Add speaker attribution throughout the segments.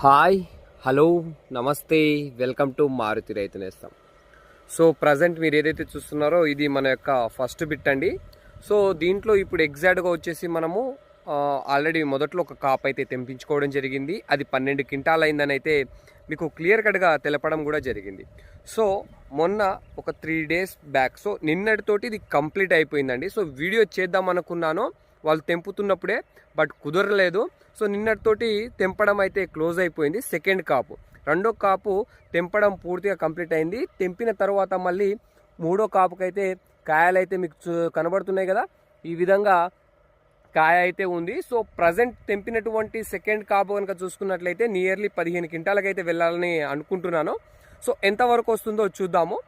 Speaker 1: Hi, hello, నమస్తే, welcome to Maruti రైతు నేస్తం. సో ప్రజెంట్ మీరు ఏదైతే చూస్తున్నారో ఇది మన యొక్క ఫస్ట్ బిట్ అండి. సో దీంట్లో ఇప్పుడు ఎగ్జాక్ట్గా వచ్చేసి మనము ఆల్రెడీ మొదట్లో ఒక కాప్ అయితే తెంపించుకోవడం జరిగింది. అది 12 క్వింటాల్ అయిందని అయితే మీకు క్లియర్ కట్గా తెలపడం కూడా జరిగింది. సో మొన్న ఒక 3 days బ్యాక్, సో నిన్నటితోటి ఇది కంప్లీట్ అయిపోయిందండి. సో వీడియో చేద్దాం అనుకున్నాను వాళ్ళు తెంపుతున్నప్పుడే, బట్ కుదరలేదు. సో నిన్నటితోటి తెంపడం అయితే క్లోజ్ అయిపోయింది. సెకండ్ కాపు, రెండో కాపు తెంపడం పూర్తిగా కంప్లీట్ అయింది. తెంపిన తర్వాత మళ్ళీ మూడో కాపుకైతే కాయలు అయితే మీకు కనబడుతున్నాయి కదా, ఈ విధంగా కాయ అయితే ఉంది. సో ప్రజెంట్ తెంపినటువంటి సెకండ్ కాపు కనుక చూసుకున్నట్లయితే నియర్లీ 15 క్వింటాలకు అయితే వెళ్ళాలని అనుకుంటున్నాను. సో ఎంతవరకు వస్తుందో చూద్దాము.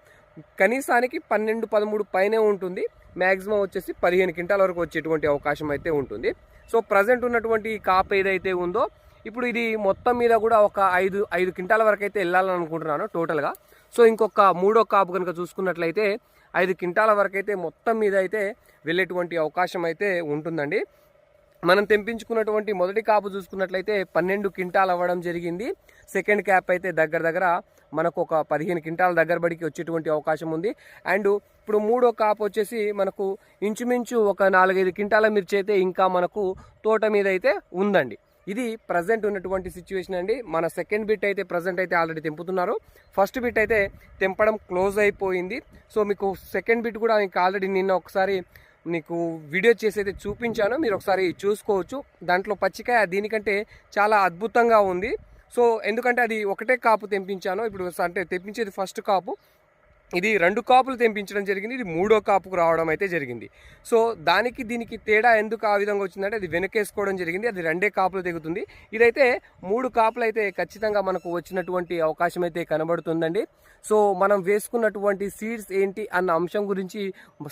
Speaker 1: కనీసానికి 12-13 పైనే ఉంటుంది. మ్యాక్సిమం వచ్చేసి 15 క్వింటాల వరకు వచ్చేటువంటి అవకాశం అయితే ఉంటుంది. సో ప్రజెంట్ ఉన్నటువంటి కాప్ ఏదైతే ఉందో ఇప్పుడు ఇది మొత్తం మీద కూడా ఒక 5 క్వింటాల వరకు అయితే వెళ్ళాలని అనుకుంటున్నాను టోటల్గా. సో ఇంకొక మూడో కాపు కనుక చూసుకున్నట్లయితే 5 క్వింటాల వరకు అయితే మొత్తం మీద అయితే వెళ్ళేటువంటి అవకాశం అయితే ఉంటుందండి. మనం తెంపించుకున్నటువంటి మొదటి కాపు చూసుకున్నట్లయితే 12 క్వింటాల్ అవ్వడం జరిగింది. సెకండ్ క్యాప్ అయితే దగ్గర మనకు ఒక 15 క్వింటాల దగ్గర బడికి వచ్చేటువంటి అవకాశం ఉంది. అండ్ ఇప్పుడు మూడో కాపు వచ్చేసి మనకు ఇంచుమించు ఒక 4-5 క్వింటాల మిర్చి అయితే ఇంకా మనకు తోట మీద అయితే ఉందండి. ఇది ప్రజెంట్ ఉన్నటువంటి సిచ్యువేషన్ అండి. మన సెకండ్ బిట్ అయితే ప్రజెంట్ అయితే ఆల్రెడీ తెంపుతున్నారు. ఫస్ట్ బిట్ అయితే తెంపడం క్లోజ్ అయిపోయింది. సో మీకు సెకండ్ బిట్ కూడా ఇంకా ఆల్రెడీ నిన్న ఒకసారి నీకు వీడియో చేసి అయితే చూపించాను, మీరు ఒకసారి చూసుకోవచ్చు. దాంట్లో పచ్చికాయ దీనికంటే చాలా అద్భుతంగా ఉంది. సో ఎందుకంటే అది ఒకటే కాపు తెంపించాను. ఇప్పుడు అంటే తెంపించేది ఫస్ట్ కాపు, ఇది 2 కాపులు తెంపించడం జరిగింది. ఇది మూడో కాపుకు రావడం అయితే జరిగింది. సో దీనికి తేడా ఎందుకు ఆ విధంగా వచ్చిందంటే అది వెనకేసుకోవడం జరిగింది. అది 2 కాపులు తెగుతుంది. ఇదైతే 3 కాపులు అయితే ఖచ్చితంగా మనకు వచ్చినటువంటి అవకాశం అయితే కనబడుతుందండి. సో మనం వేసుకున్నటువంటి సీడ్స్ ఏంటి అన్న అంశం గురించి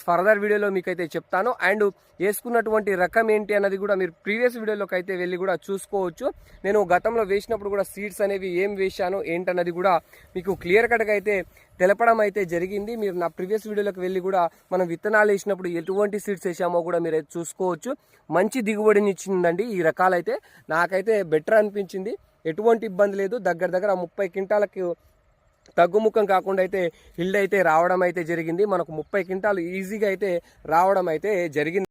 Speaker 1: ఫర్దర్ వీడియోలో మీకైతే చెప్తాను. అండ్ వేసుకున్నటువంటి రకం ఏంటి అన్నది కూడా మీరు ప్రీవియస్ వీడియోలోకి అయితే వెళ్ళి కూడా చూసుకోవచ్చు. నేను గతంలో వేసినప్పుడు కూడా సీడ్స్ అనేవి ఏం వేశాను ఏంటన్నది కూడా మీకు క్లియర్ కట్గా అయితే తెలపడం అయితే జరిగింది. మీరు నా ప్రీవియస్ వీడియోలోకి వెళ్ళి కూడా మనం విత్తనాలు వేసినప్పుడు ఎటువంటి సీడ్స్ వేసామో కూడా మీరు అయితే చూసుకోవచ్చు. మంచి దిగుబడిని ఇచ్చిందండి ఈ రకాలైతే. నాకైతే బెటర్ అనిపించింది, ఎటువంటి ఇబ్బంది లేదు. దగ్గర 30 క్వింటాలకి తగ్గుముఖం కాకుండా అయితే హిల్డ్ అయితే రావడం అయితే జరిగింది. మనకు 30 క్వింటాలు ఈజీగా అయితే రావడం అయితే జరిగింది.